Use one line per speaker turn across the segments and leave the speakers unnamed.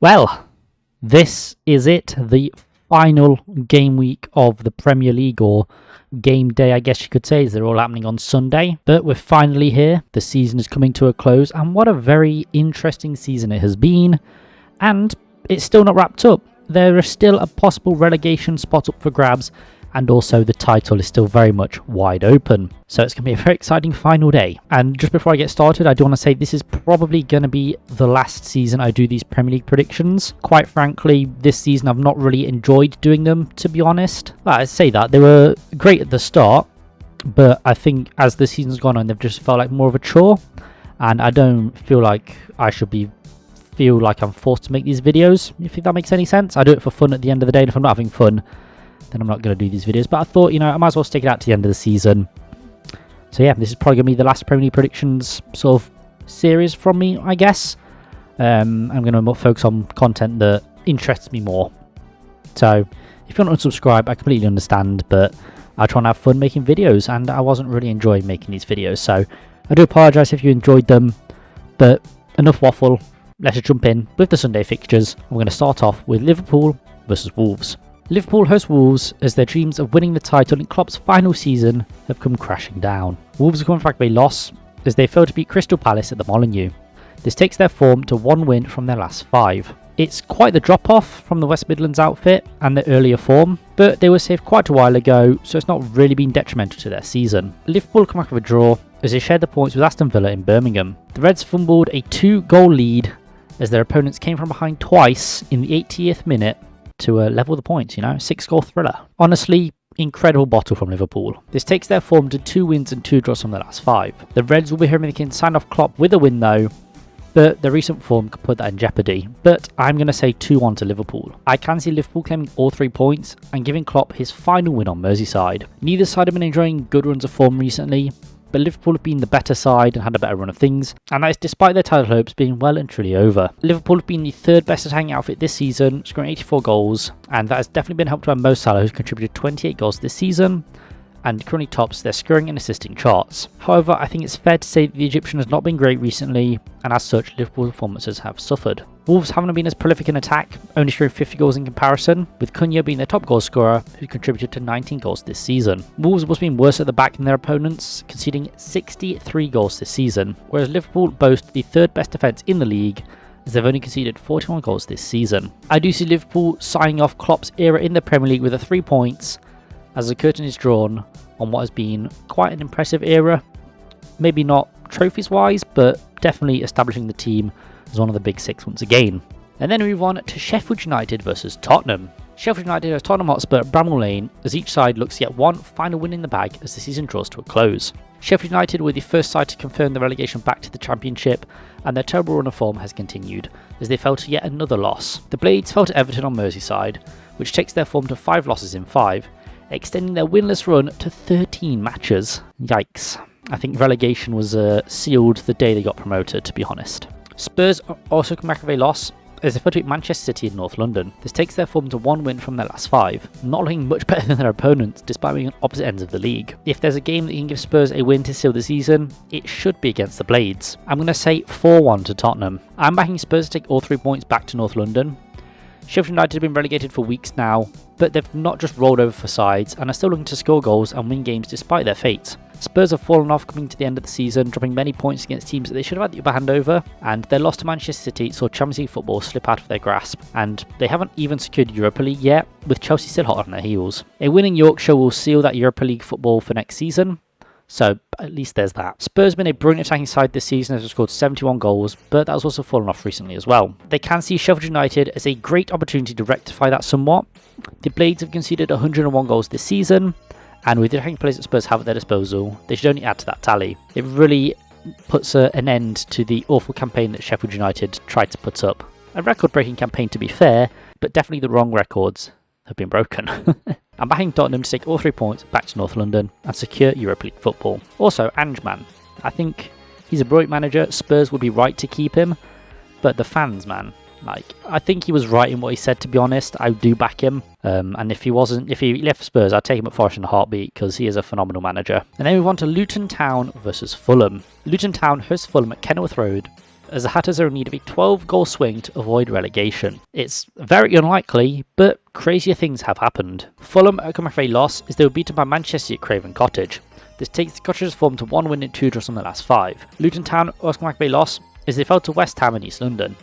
Well, this is it, the final game week of the Premier League, or game day I guess you could say, as they're all happening on Sunday. But we're finally here, the season is coming to a close, and what a very interesting season it has been, and it's still not wrapped up. There is still a possible relegation spot up for grabs, and also the title is still very much wide open. So it's going to be a very exciting final day. And just before I get started, I do want to say this is probably going to be the last season I do these Premier League predictions. Quite frankly, this season I've not really enjoyed doing them, to be honest. I say that, they were great at the start, but I think as the season's gone on, they've just felt like more of a chore. And I don't feel like I should feel like I'm forced to make these videos, if that makes any sense. I do it for fun at the end of the day, and if I'm not having fun, then I'm not going to do these videos. But I thought, I might as well stick it out to the end of the season. So yeah, this is probably going to be the last Premier League predictions sort of series from me, I guess. I'm going to focus on content that interests me more. So if you want to unsubscribe, I completely understand, but I try and have fun making videos, and I wasn't really enjoying making these videos. So I do apologise if you enjoyed them, but enough waffle. Let's just jump in with the Sunday fixtures. We're going to start off with Liverpool versus Wolves. Liverpool host Wolves as their dreams of winning the title in Klopp's final season have come crashing down. Wolves are coming back with a loss as they failed to beat Crystal Palace at the Molineux. This takes their form to 1 win from their last 5. It's quite the drop-off from the West Midlands outfit and their earlier form, but they were saved quite a while ago, so it's not really been detrimental to their season. Liverpool come back with a draw as they shared the points with Aston Villa in Birmingham. The Reds fumbled a 2-goal lead as their opponents came from behind twice in the 80th minute to level the points, 6-goal thriller. Honestly, incredible bottle from Liverpool. This takes their form to 2 wins and 2 draws from the last 5. The Reds will be hoping they can sign off Klopp with a win though, but the recent form could put that in jeopardy. But I'm going to say 2-1 to Liverpool. I can see Liverpool claiming all 3 points and giving Klopp his final win on Merseyside. Neither side have been enjoying good runs of form recently, but Liverpool have been the better side and had a better run of things, and that is despite their title hopes being well and truly over. Liverpool have been the 3rd best attacking outfit this season, scoring 84 goals, and that has definitely been helped by Mo Salah, who's contributed 28 goals this season, and currently tops their scoring and assisting charts. However, I think it's fair to say that the Egyptian has not been great recently, and as such, Liverpool's performances have suffered. Wolves haven't been as prolific in attack, only scoring 50 goals in comparison, with Cunha being their top goal scorer, who contributed to 19 goals this season. Wolves have also been worse at the back than their opponents, conceding 63 goals this season, whereas Liverpool boast the 3rd best defence in the league, as they've only conceded 41 goals this season. I do see Liverpool signing off Klopp's era in the Premier League with the 3 points, as the curtain is drawn on what has been quite an impressive era. Maybe not trophies-wise, but definitely establishing the team as one of the big 6 once again. And then we move on to Sheffield United versus Tottenham. Sheffield United has Tottenham Hotspur at Bramall Lane, as each side looks to get one final win in the bag as the season draws to a close. Sheffield United were the first side to confirm the relegation back to the Championship, and their terrible run of form has continued, as they fell to yet another loss. The Blades fell to Everton on Merseyside, which takes their form to 5 losses in 5, extending their winless run to 13 matches. Yikes. I think relegation was sealed the day they got promoted, to be honest. Spurs also come back with a loss, as they fell to beat Manchester City in North London. This takes their form to 1 win from their last 5, not looking much better than their opponents, despite being on opposite ends of the league. If there's a game that can give Spurs a win to seal the season, it should be against the Blades. I'm going to say 4-1 to Tottenham. I'm backing Spurs to take all 3 points back to North London. Sheffield United have been relegated for weeks now, but they've not just rolled over for sides and are still looking to score goals and win games despite their fate. Spurs have fallen off coming to the end of the season, dropping many points against teams that they should have had the upper hand over, and their loss to Manchester City saw Champions League football slip out of their grasp, and they haven't even secured Europa League yet, with Chelsea still hot on their heels. A win in Yorkshire will seal that Europa League football for next season, so at least there's that. Spurs have been a brilliant attacking side this season as they've scored 71 goals, but that has also fallen off recently as well. They can see Sheffield United as a great opportunity to rectify that somewhat. The Blades have conceded 101 goals this season, and with the attacking players that Spurs have at their disposal, they should only add to that tally. It really puts an end to the awful campaign that Sheffield United tried to put up. A record-breaking campaign to be fair, but definitely the wrong records have been broken. I'm backing Tottenham to take all 3 points back to North London and secure Europa League football. Also, Ange, man. I think he's a brilliant manager. Spurs would be right to keep him, but the fans, man. I think he was right in what he said, to be honest. I do back him. And if he left Spurs, I'd take him at Forest in a heartbeat, because he is a phenomenal manager. And then we move on to Luton Town versus Fulham. Luton Town hosts Fulham at Kenilworth Road, as the Hatters are in need of a 12-goal swing to avoid relegation. It's very unlikely, but crazier things have happened. Fulham come back for a loss as they were beaten by Manchester at Craven Cottage. This takes the Cottagers' form to 1 win and 2 draws from the last 5. Luton Town also come back for a loss as they fell to West Ham in East London.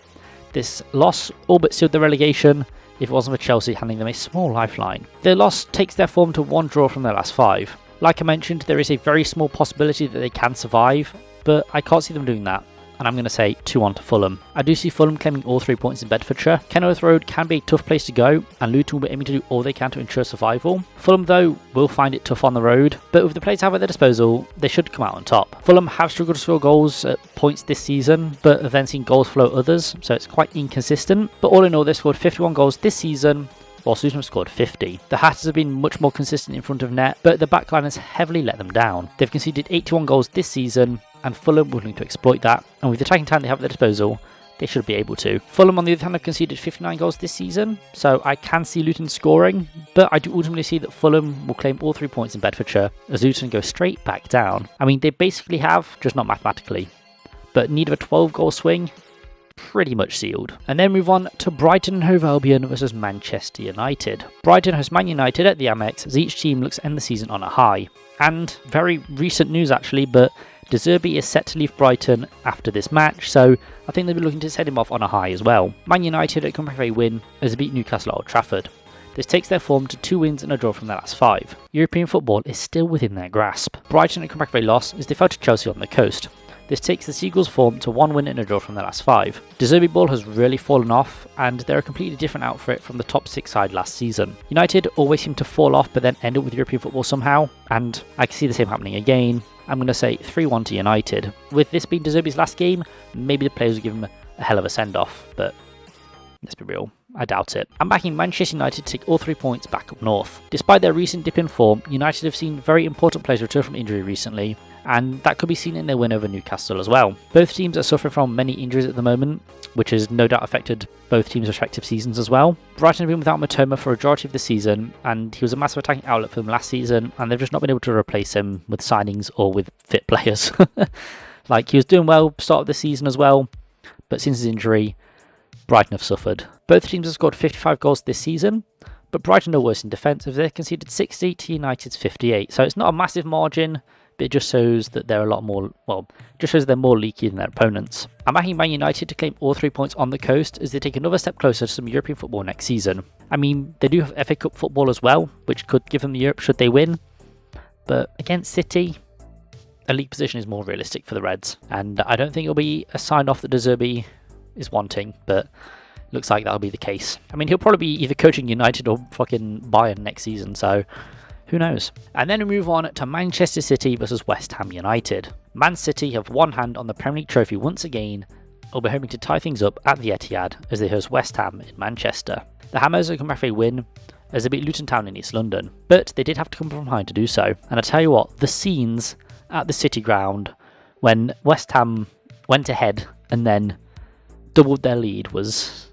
This loss all but sealed the relegation if it wasn't for Chelsea handing them a small lifeline. Their loss takes their form to 1 draw from their last 5. Like I mentioned, there is a very small possibility that they can survive, but I can't see them doing that, and I'm going to say 2-1 to Fulham. I do see Fulham claiming all 3 points in Bedfordshire. Kenilworth Road can be a tough place to go, and Luton will be aiming to do all they can to ensure survival. Fulham, though, will find it tough on the road, but with the players they have at their disposal, they should come out on top. Fulham have struggled to score goals at points this season, but have then seen goals flow others, so it's quite inconsistent. But all in all, they've scored 51 goals this season, whilst Luton have scored 50. The Hatters have been much more consistent in front of net, but the backline has heavily let them down. They've conceded 81 goals this season, and Fulham will need to exploit that, and with the attacking talent they have at their disposal, they should be able to. Fulham, on the other hand, have conceded 59 goals this season, so I can see Luton scoring, but I do ultimately see that Fulham will claim all 3 points in Bedfordshire, as Luton go straight back down. I mean, they basically have, just not mathematically, but need of a 12-goal swing, pretty much sealed. And then move on to Brighton and Hove Albion versus Manchester United. Brighton hosts Man United at the Amex as each team looks to end the season on a high. And very recent news actually, but De Zerbi is set to leave Brighton after this match, so I think they'll be looking to send him off on a high as well. Man United are coming for a win as they beat Newcastle at Old Trafford. This takes their form to 2 wins and a draw from their last 5. European football is still within their grasp. Brighton are coming back for a loss as they fell to Chelsea on the coast. This takes the Seagulls' form to 1 win and a draw from their last 5. De Zerbi ball has really fallen off, and they're a completely different outfit from the top 6 side last season. United always seem to fall off but then end up with European football somehow, and I can see the same happening again. I'm going to say 3-1 to United. With this being De Zerbi's last game, maybe the players will give him a hell of a send-off, but let's be real, I doubt it. I'm backing Manchester United to take all 3 points back up north. Despite their recent dip in form, United have seen very important players return from injury recently, and that could be seen in their win over Newcastle as well. Both teams are suffering from many injuries at the moment, which has no doubt affected both teams' respective seasons as well. Brighton have been without Matoma for a majority of the season, and he was a massive attacking outlet for them last season, and they've just not been able to replace him with signings or with fit players. Like, he was doing well start of the season as well, but since his injury, Brighton have suffered. Both teams have scored 55 goals this season, but Brighton are worse in defence as they've conceded 60 to United's 58, so it's not a massive margin, but it just shows that they're a lot more, well, just shows they're more leaky than their opponents. I'm backing Man United to claim all 3 points on the coast as they take another step closer to some European football next season. I mean, they do have FA Cup football as well, which could give them the Europe should they win, but against City, a league position is more realistic for the Reds, and I don't think it'll be a sign-off that De Zerbi is wanting, but looks like that'll be the case. I mean, he'll probably be either coaching United or fucking Bayern next season, so who knows? And then we move on to Manchester City versus West Ham United. Man City have one hand on the Premier League trophy once again, will be hoping to tie things up at the Etihad as they host West Ham in Manchester. The Hammers are coming back for a win as they beat Luton Town in East London, but they did have to come from behind to do so. And I tell you what, the scenes at the City ground when West Ham went ahead and then doubled their lead was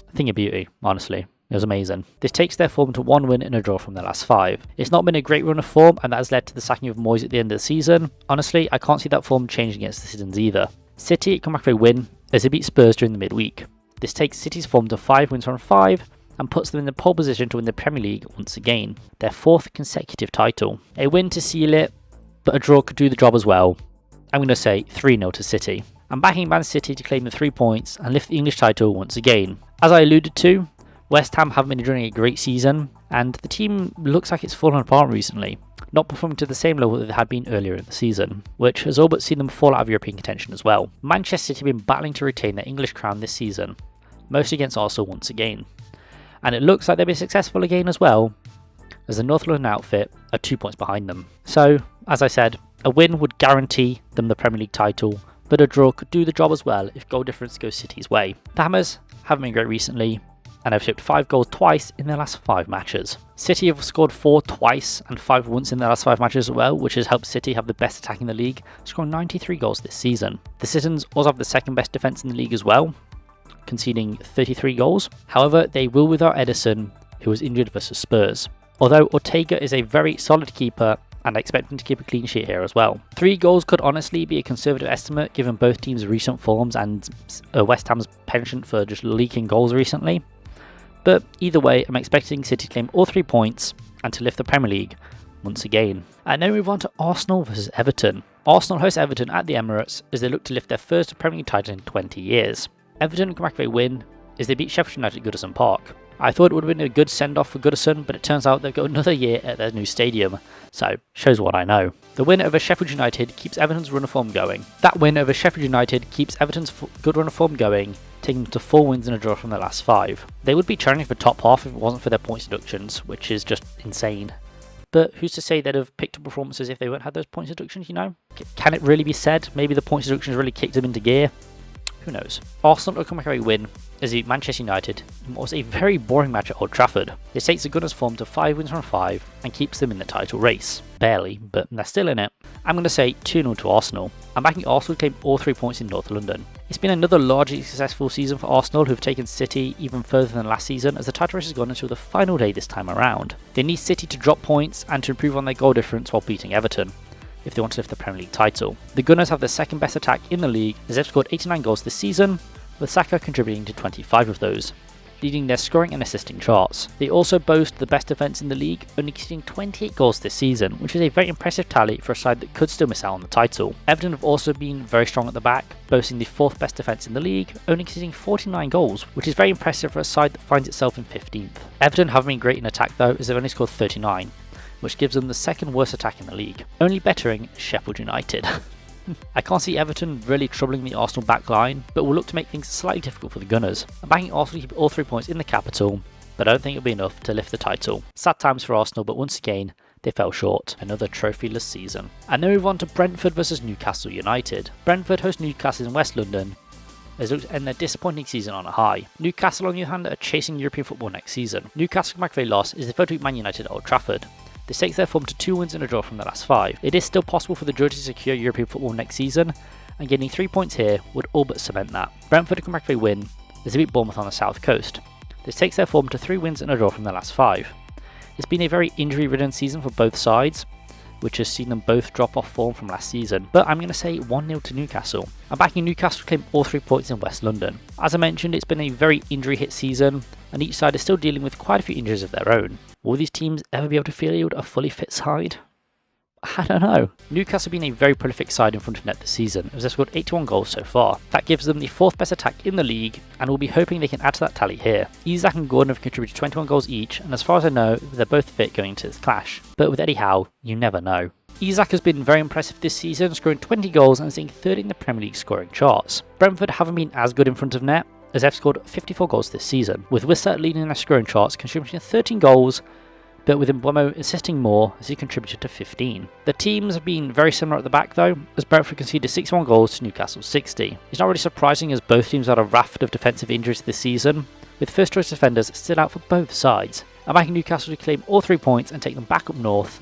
a thing of beauty, honestly. It was amazing. This takes their form to 1 win and a draw from their last 5. It's not been a great run of form, and that has led to the sacking of Moyes at the end of the season. Honestly, I can't see that form changing against the Citizens either. City come back for a win as they beat Spurs during the midweek. This takes City's form to 5 wins from 5 and puts them in the pole position to win the Premier League once again, their 4th consecutive title. A win to seal it, but a draw could do the job as well. I'm going to say 3-0 to City. I'm backing Man City to claim the 3 points and lift the English title once again. As I alluded to, West Ham haven't been enjoying a great season, and the team looks like it's fallen apart recently, not performing to the same level that they had been earlier in the season, which has all but seen them fall out of European contention as well. Manchester City have been battling to retain their English crown this season, mostly against Arsenal once again, and it looks like they'll be successful again as well, as the North London outfit are 2 points behind them. So, as I said, a win would guarantee them the Premier League title, but a draw could do the job as well if goal difference goes City's way. The Hammers haven't been great recently, and have shipped 5 goals twice in their last 5 matches. City have scored 4 twice and 5 once in their last 5 matches as well, which has helped City have the best attack in the league, scoring 93 goals this season. The Citizens also have the 2nd best defence in the league as well, conceding 33 goals. However, they will without Ederson, who was injured versus Spurs. Although Ortega is a very solid keeper, and I expect them to keep a clean sheet here as well. 3 goals could honestly be a conservative estimate given both teams' recent forms and West Ham's penchant for just leaking goals recently. But either way, I'm expecting City to claim all 3 points and to lift the Premier League once again. And then we move on to Arsenal versus Everton. Arsenal host Everton at the Emirates as they look to lift their first Premier League title in 20 years. Everton come back with a win as they beat Sheffield United at Goodison Park. I thought it would have been a good send-off for Goodison, but it turns out they've got another year at their new stadium, so shows what I know. The win over Sheffield United keeps Everton's run of form going. That win over Sheffield United keeps Everton's good run of form going, taking them to 4 wins and a draw from their last 5. They would be challenging for top half if it wasn't for their points deductions, which is just insane. But who's to say they'd have picked up performances if they wouldn't have those points deductions, you know? Can it really be said? Maybe the points deductions really kicked them into gear? Who knows? Arsenal will come back with a win as they beat Manchester United in what was a very boring match at Old Trafford. This takes the Gunners' form to 5 wins from 5 and keeps them in the title race. Barely, but they're still in it. I'm going to say 2-0 to Arsenal. I'm backing Arsenal to claim all 3 points in North London. It's been another largely successful season for Arsenal, who've taken City even further than last season as the title race has gone until the final day this time around. They need City to drop points and to improve on their goal difference while beating Everton if they want to lift the Premier League title. The Gunners have the second best attack in the league as they've scored 89 goals this season, with Saka contributing to 25 of those, leading their scoring and assisting charts. They also boast the best defence in the league, only conceding 28 goals this season, which is a very impressive tally for a side that could still miss out on the title. Everton have also been very strong at the back, boasting the 4th best defence in the league, only conceding 49 goals, which is very impressive for a side that finds itself in 15th. Everton haven't been great in attack though, as they've only scored 39, which gives them the 2nd worst attack in the league, only bettering Sheffield United. I can't see Everton really troubling the Arsenal back line, but will look to make things slightly difficult for the Gunners. I'm backing Arsenal to keep all 3 points in the capital, but I don't think it'll be enough to lift the title. Sad times for Arsenal, but once again, they fell short. Another trophyless season. And then we move on to Brentford versus Newcastle United. Brentford host Newcastle in West London as they look to end their disappointing season on a high. Newcastle, on the other hand, are chasing European football next season. Newcastle come back with a loss as they failed to beat Man United at Old Trafford. This takes their form to 2 wins and a draw from the last 5. It is still possible for the Geordies to secure European football next season, and getting 3 points here would all but cement that. Brentford come back with a win as they beat Bournemouth on the south coast. This takes their form to 3 wins and a draw from the last 5. It's been a very injury-ridden season for both sides, which has seen them both drop off form from last season, but I'm going to say 1-0 to Newcastle. I'm backing Newcastle to claim all 3 points in West London. As I mentioned, it's been a very injury-hit season, and each side is still dealing with quite a few injuries of their own. Will these teams ever be able to field a fully fit side? I don't know. Newcastle have been a very prolific side in front of net this season, as they've scored 81 goals so far. That gives them the 4th best attack in the league, and we'll be hoping they can add to that tally here. Isak and Gordon have contributed 21 goals each, and as far as I know, they're both fit going into this clash. But with Eddie Howe, you never know. Isak has been very impressive this season, scoring 20 goals and staying 3rd in the Premier League scoring charts. Brentford haven't been as good in front of net, as they've scored 54 goals this season, with Wissa leading their scoring charts, contributing 13 goals, but with Mbeumo assisting more as he contributed to 15. The teams have been very similar at the back though, as Brentford conceded 61 goals to Newcastle's 60. It's not really surprising as both teams had a raft of defensive injuries this season, with first choice defenders still out for both sides. I'm backing Newcastle to claim all 3 points and take them back up north,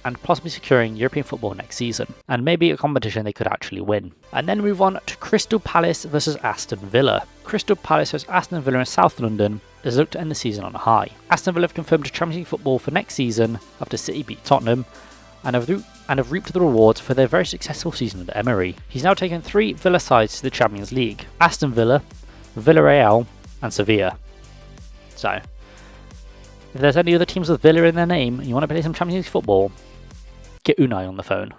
and possibly securing European football next season, and maybe a competition they could actually win. And then move on to Crystal Palace versus Aston Villa. Crystal Palace hosts Aston Villa in South London as they look to end the season on a high. Aston Villa have confirmed to Champions League football for next season after City beat Tottenham, and have reaped the rewards for their very successful season under Emery. He's now taken 3 Villa sides to the Champions League: Aston Villa, Villarreal, and Sevilla. So, if there's any other teams with Villa in their name and you want to play some Champions League football, get Unai on the phone.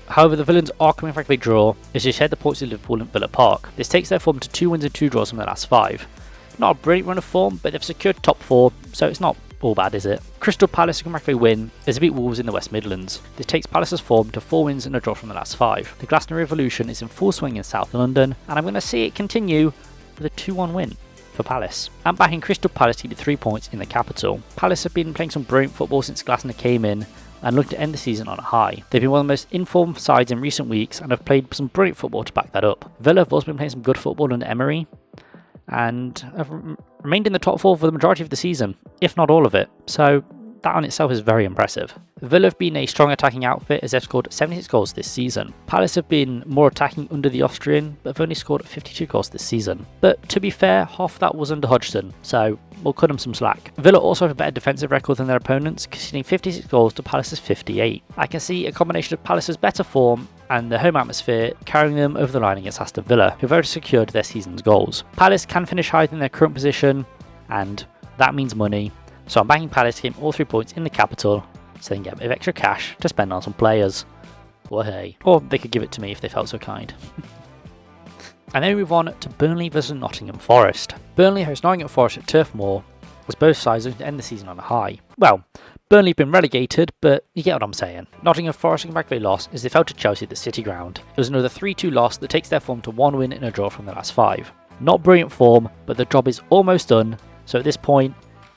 However, the Villains are coming back with a draw as they shared the points with Liverpool at Villa Park. This takes their form to 2 wins and 2 draws from their last 5. Not a brilliant run of form, but they've secured top 4, so it's not all bad, is it? Crystal Palace come back with a win as they beat Wolves in the West Midlands. This takes Palace's form to 4 wins and a draw from the last 5. The Glastonbury Revolution is in full swing in South London, and I'm going to see it continue with a 2-1 win for Palace. I'm backing Crystal Palace to get 3 points in the capital. Palace have been playing some brilliant football since Glastonbury came in, and look to end the season on a high. They've been one of the most informed sides in recent weeks and have played some brilliant football to back that up. Villa have also been playing some good football under Emery and have remained in the top 4 for the majority of the season, if not all of it, so that on itself is very impressive. Villa have been a strong attacking outfit as they've scored 76 goals this season. Palace have been more attacking under the Austrian, but have only scored 52 goals this season. But to be fair, half of that was under Hodgson, so we'll cut them some slack. Villa also have a better defensive record than their opponents, conceding 56 goals to Palace's 58. I can see a combination of Palace's better form and the home atmosphere carrying them over the line against Aston Villa, who've already secured their season's goals. Palace can finish higher than their current position, and that means money, so I'm backing Palace to gain all 3 points in the capital, so they can get a bit of extra cash to spend on some players. Well, hey. Or they could give it to me if they felt so kind. And then we move on to Burnley vs Nottingham Forest. Burnley host Nottingham Forest at Turf Moor, as both sides are going to end the season on a high. Well, Burnley have been relegated, but you get what I'm saying. Nottingham Forest came back very lost as they fell to Chelsea at the City Ground. It was another 3-2 loss that takes their form to 1 win and a draw from the last 5. Not brilliant form, but the job is almost done, so at this point,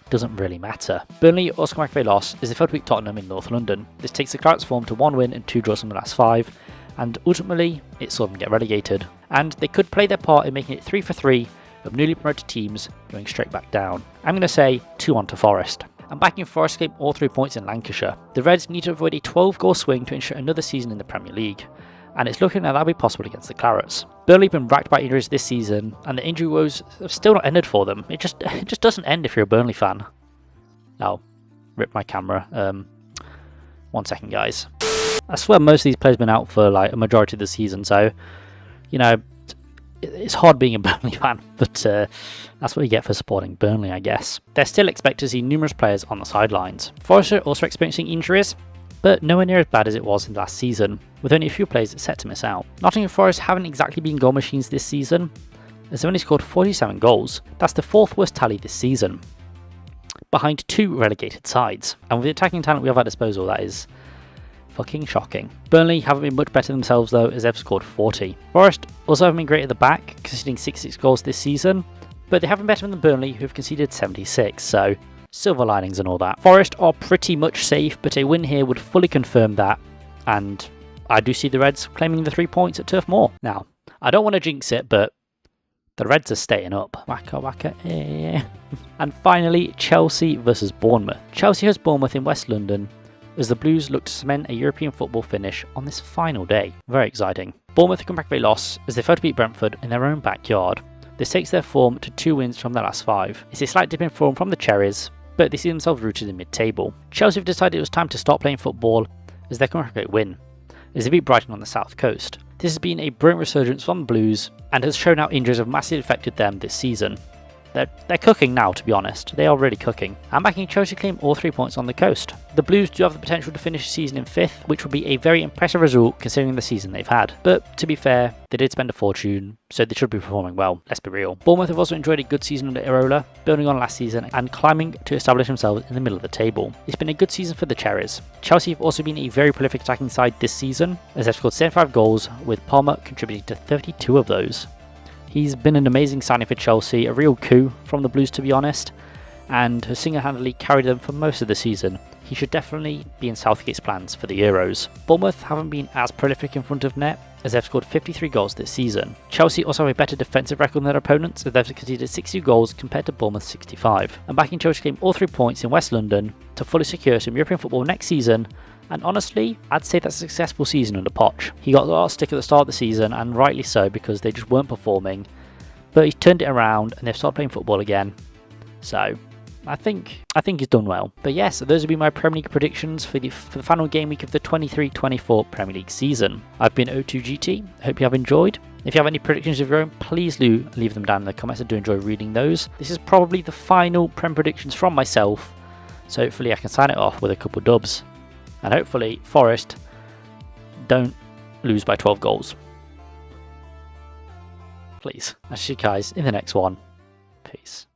doesn't really matter. Burnley also come back very lost as they fell to beat Tottenham in North London. This takes the Clarets' form to 1 win and 2 draws from the last 5, and ultimately it saw them get relegated. And they could play their part in making it 3 for 3 of newly promoted teams going straight back down. I'm going to say 2-1 to Forest. I'm backing Forest to gain all 3 points in Lancashire. The Reds need to avoid a 12-goal swing to ensure another season in the Premier League, and it's looking like that'll be possible against the Clarets. Burnley have been racked by injuries this season, and the injury woes have still not ended for them. It just doesn't end if you're a Burnley fan. Oh, rip my camera. 1 second, guys. I swear most of these players have been out for like a majority of the season, so, you know, it's hard being a Burnley fan, but that's what you get for supporting Burnley, I guess. They're still expected to see numerous players on the sidelines. Forest are also experiencing injuries, but nowhere near as bad as it was in last season, with only a few players set to miss out. Nottingham Forest haven't exactly been goal machines this season, as they've only scored 47 goals. That's the 4th worst tally this season, behind 2 relegated sides. And with the attacking talent we have at disposal, that is fucking shocking. Burnley haven't been much better themselves though, as they've scored 40. Forest also haven't been great at the back, conceding 66 goals this season, but they have been better than Burnley, who have conceded 76, so silver linings and all that. Forest are pretty much safe, but a win here would fully confirm that, and I do see the Reds claiming the 3 points at Turf Moor. Now, I don't want to jinx it, but the Reds are staying up. Waka waka, eh. And finally, Chelsea vs Bournemouth. Chelsea hosts Bournemouth in West London, as the Blues look to cement a European football finish on this final day. Very exciting. Bournemouth come back very lost as they failed to beat Brentford in their own backyard. This takes their form to 2 wins from their last 5. It's a slight dip in form from the Cherries, but they see themselves rooted in mid-table. Chelsea have decided it was time to stop playing football as they come back a great win, as they beat Brighton on the south coast. This has been a brilliant resurgence from the Blues and has shown how injuries have massively affected them this season. They're cooking now, to be honest. They are really cooking. I'm backing Chelsea to claim all 3 points on the coast. The Blues do have the potential to finish the season in 5th, which would be a very impressive result considering the season they've had. But to be fair, they did spend a fortune, so they should be performing well, let's be real. Bournemouth have also enjoyed a good season under Irola, building on last season and climbing to establish themselves in the middle of the table. It's been a good season for the Cherries. Chelsea have also been a very prolific attacking side this season, as they've scored 75 goals, with Palmer contributing to 32 of those. He's been an amazing signing for Chelsea, a real coup from the Blues to be honest, and has single-handedly carried them for most of the season. He should definitely be in Southgate's plans for the Euros. Bournemouth haven't been as prolific in front of net, as they've scored 53 goals this season. Chelsea also have a better defensive record than their opponents, as they've conceded 60 goals compared to Bournemouth's 65. And backing Chelsea to claim all 3 points in West London to fully secure some European football next season. And honestly, I'd say that's a successful season under Poch. He got a lot of stick at the start of the season, and rightly so, because they just weren't performing. But he's turned it around, and they've started playing football again. So, I think he's done well. But yes, those will be my Premier League predictions for the final game week of the 23-24 Premier League season. I've been O2GT. Hope you have enjoyed. If you have any predictions of your own, please do leave them down in the comments. I do enjoy reading those. This is probably the final Prem predictions from myself, so hopefully I can sign it off with a couple dubs. And hopefully Forest don't lose by 12 goals. Please. I'll see you guys in the next one. Peace.